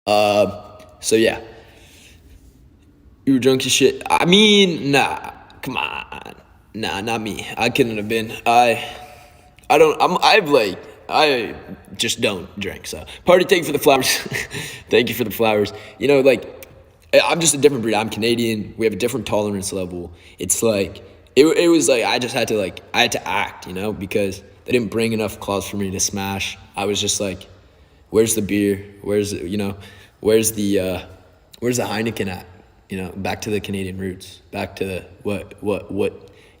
So yeah, you were drunk as shit. I mean, nah, come on, nah, not me. I couldn't have been. I don't. I just don't drink. So party, thank you for the flowers. Thank you for the flowers. You know, like I'm just a different breed. I'm Canadian. We have a different tolerance level. It's like it was like I just had to I had to act, you know, because they didn't bring enough claws for me to smash. I was just like, where's the beer? Where's the Heineken at? You know, back to the Canadian roots. Back to what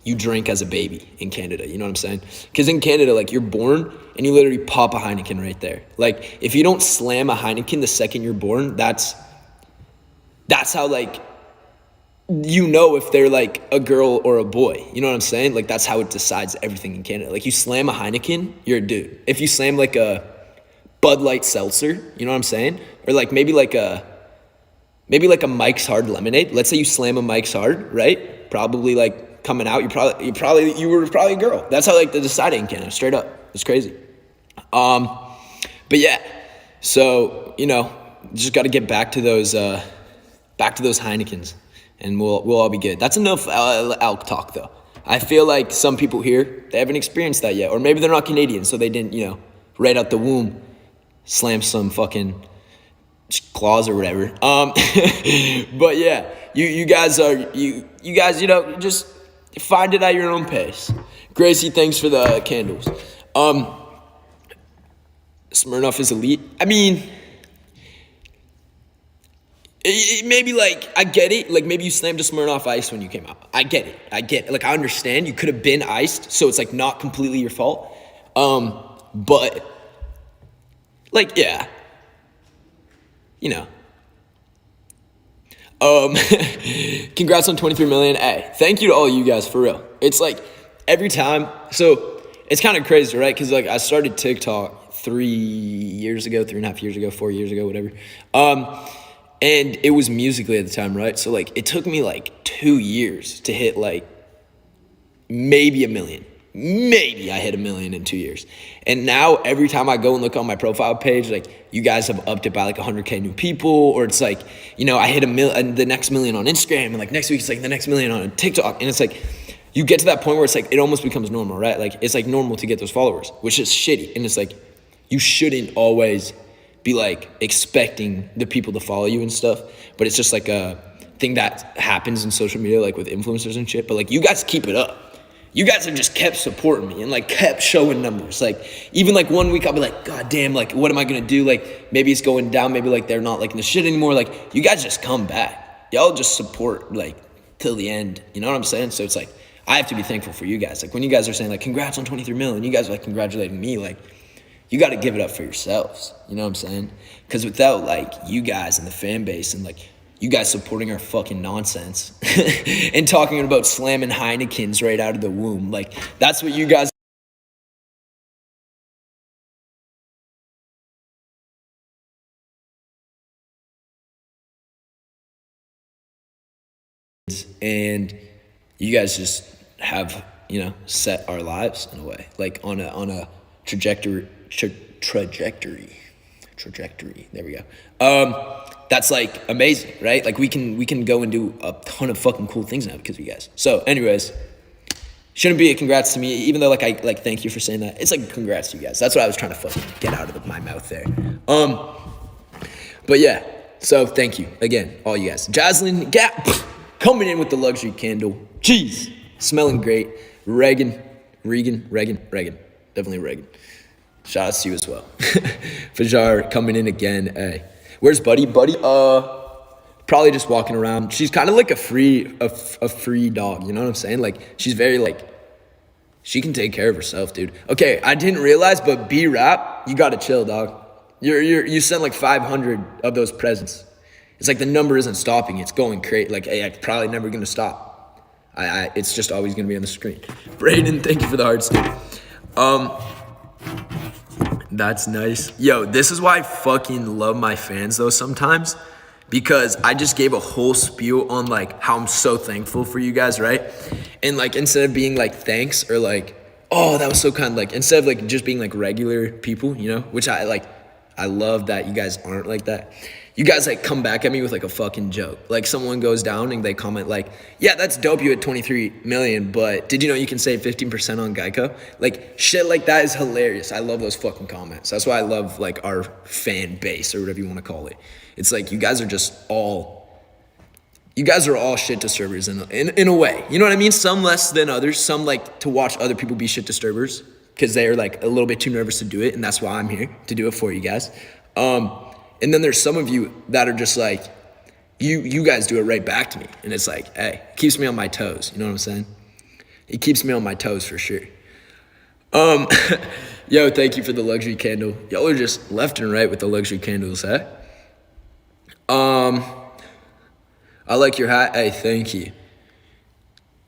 you drink as a baby in Canada. You know what I'm saying? Because in Canada, like you're born and you literally pop a Heineken right there. Like if you don't slam a Heineken the second you're born, that's how like you know if they're like a girl or a boy. You know what I'm saying? Like that's how it decides everything in Canada. Like you slam a Heineken, you're a dude. If you slam like a Bud Light seltzer, you know what I'm saying? Or like maybe like a Mike's Hard lemonade. Let's say you slam a Mike's Hard, right? Probably like coming out, you were probably a girl. That's how like they decided in Canada, straight up. It's crazy. But yeah, so you know, just got to get back to those Heinekens, and we'll all be good. That's enough elk talk though. I feel like some people here they haven't experienced that yet, or maybe they're not Canadian, so they didn't, you know, right out the womb slam some fucking claws or whatever. But yeah, you guys, you know, just find it at your own pace. Gracie, thanks for the candles. Smirnoff is elite. I mean, maybe like I get it. Like maybe you slammed a Smirnoff Ice when you came out. I get it. Like I understand you could have been iced, so it's like not completely your fault. But like yeah, you know. Congrats on 23 million. Hey, thank you to all you guys for real. It's like every time. So it's kind of crazy, right? Because like I started TikTok 3.5 years ago, 4 years ago, whatever. And it was Musical.ly at the time, right? So like it took me like 2 years to hit like maybe a million. Maybe I hit a million in 2 years. And now every time I go and look on my profile page, like you guys have upped it by like 100K new people, or it's like, you know, I hit the next million on Instagram, and like next week it's like the next million on TikTok. And it's like, you get to that point where it's like, it almost becomes normal, right? Like it's like normal to get those followers, which is shitty. And it's like, you shouldn't always be like expecting the people to follow you and stuff, but it's just like a thing that happens in social media, like with influencers and shit. But like you guys keep it up. You guys have just kept supporting me and like kept showing numbers. Like even like 1 week I'll be like, God damn, like what am I gonna do? Like maybe it's going down, maybe like they're not liking the shit anymore. Like you guys just come back. Y'all just support like till the end. You know what I'm saying? So it's like I have to be thankful for you guys. Like when you guys are saying like congrats on 23 million, you guys are like congratulating me. Like you got to give it up for yourselves. You know what I'm saying? Because without like you guys and the fan base and like you guys supporting our fucking nonsense and talking about slamming Heinekens right out of the womb, like that's what you guys. And you guys just have, you know, set our lives in a way, like on a trajectory. There we go. That's like amazing, right? Like we can go and do a ton of fucking cool things now because of you guys. So anyways, shouldn't be a congrats to me, even though like I like thank you for saying that. It's like congrats to you guys. That's what I was trying to fucking get out of my mouth there. But yeah, so thank you again, all you guys. Jaslyn Gap coming in with the luxury candle. Jeez, smelling great. Reagan, definitely Reagan. Shout out to you as well. Fajar coming in again. Hey, where's Buddy? Buddy, probably just walking around. She's kind of like a free dog. You know what I'm saying? Like she's very like, she can take care of herself, dude. Okay, I didn't realize, but B-Rap, you gotta chill, dog. You sent like 500 of those presents. It's like the number isn't stopping. It's going crazy. Like, hey, it's probably never gonna stop. It's just always gonna be on the screen. Brayden, thank you for the hearts, dude. That's nice. Yo, this is why I fucking love my fans though sometimes, because I just gave a whole spiel on like how I'm so thankful for you guys, right? And like instead of being like thanks or like, oh, that was so kind, like instead of like just being like regular people, you know, which I love that you guys aren't like that. you guys like come back at me with like a fucking joke. Like someone goes down and they comment like, yeah, that's dope, you hit 23 million, but did you know you can save 15% on Geico? Like shit like that is hilarious. I love those fucking comments. That's why I love like our fan base or whatever you want to call it. It's like you guys are all shit disturbers in a way. You know what I mean? Some less than others. Some like to watch other people be shit disturbers because they're like a little bit too nervous to do it, and that's why I'm here to do it for you guys. And then there's some of you that are just like, you guys do it right back to me. And it's like, hey, it keeps me on my toes. You know what I'm saying? It keeps me on my toes for sure. Yo, thank you for the luxury candle. Y'all are just left and right with the luxury candles, eh? I like your hat. Hey, thank you.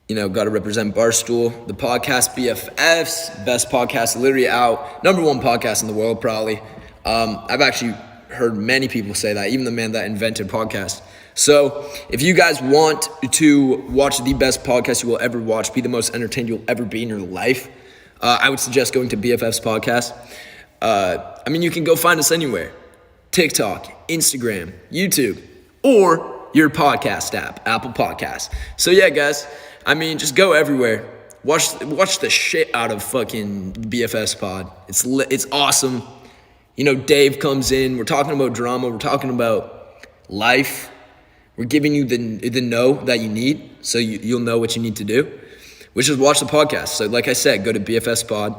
You know, got to represent Barstool, the podcast BFFs, best podcast literally out, #1 podcast in the world probably. I've actually heard many people say that, even the man that invented podcast. So if you guys want to watch the best podcast you will ever watch, be the most entertained you'll ever be in your life, I would suggest going to BFF's podcast. I mean, you can go find us anywhere. TikTok, Instagram, YouTube, or your podcast app, Apple Podcasts. So yeah, guys, I mean, just go everywhere. Watch the shit out of fucking BFF's pod. It's awesome. You know, Dave comes in. We're talking about drama. We're talking about life. We're giving you the know that you need, so you'll know what you need to do, which is watch the podcast. So like I said, go to BFF's pod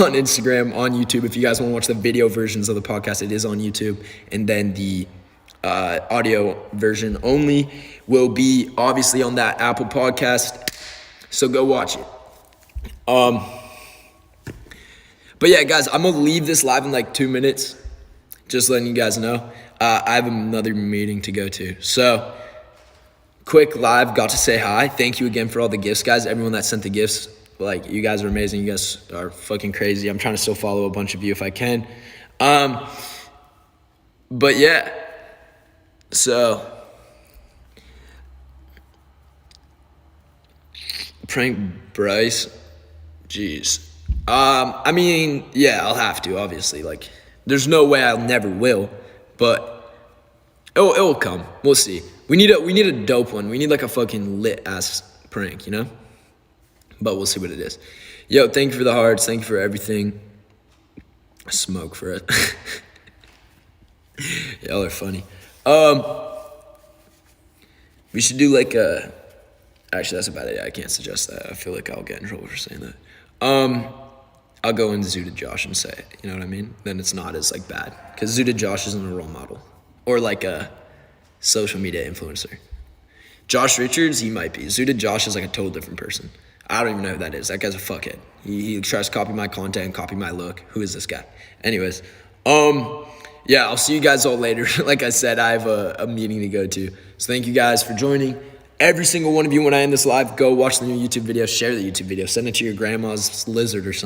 on Instagram, on YouTube. If you guys want to watch the video versions of the podcast, it is on YouTube. And then the audio version only will be obviously on that Apple Podcast. So go watch it. But yeah, guys, I'm going to leave this live in like 2 minutes. Just letting you guys know. I have another meeting to go to. So, quick live, got to say hi. Thank you again for all the gifts, guys. Everyone that sent the gifts. Like, you guys are amazing. You guys are fucking crazy. I'm trying to still follow a bunch of you if I can. But yeah. So, prank Bryce. Jeez. I mean, yeah, I'll have to, obviously. Like, there's no way I'll never will, but it'll come. We'll see. We need a dope one. We need like a fucking lit ass prank, you know? But we'll see what it is. Yo, thank you for the hearts. Thank you for everything. Smoke for it. Y'all are funny. We should do like a. Actually, that's a bad idea. I can't suggest that. I feel like I'll get in trouble for saying that. I'll go in Zoo to Josh and say it, you know what I mean? Then it's not as like bad, because Zoo to Josh isn't a role model or like a social media influencer. Josh Richards, he might be. Zoo to Josh is like a total different person. I don't even know who that is. That guy's a fuckhead. He tries to copy my content, copy my look. Who is this guy? Anyways, yeah, I'll see you guys all later. Like I said, I have a meeting to go to. So thank you guys for joining. Every single one of you, when I end this live, go watch the new YouTube video, share the YouTube video, send it to your grandma's lizard or something.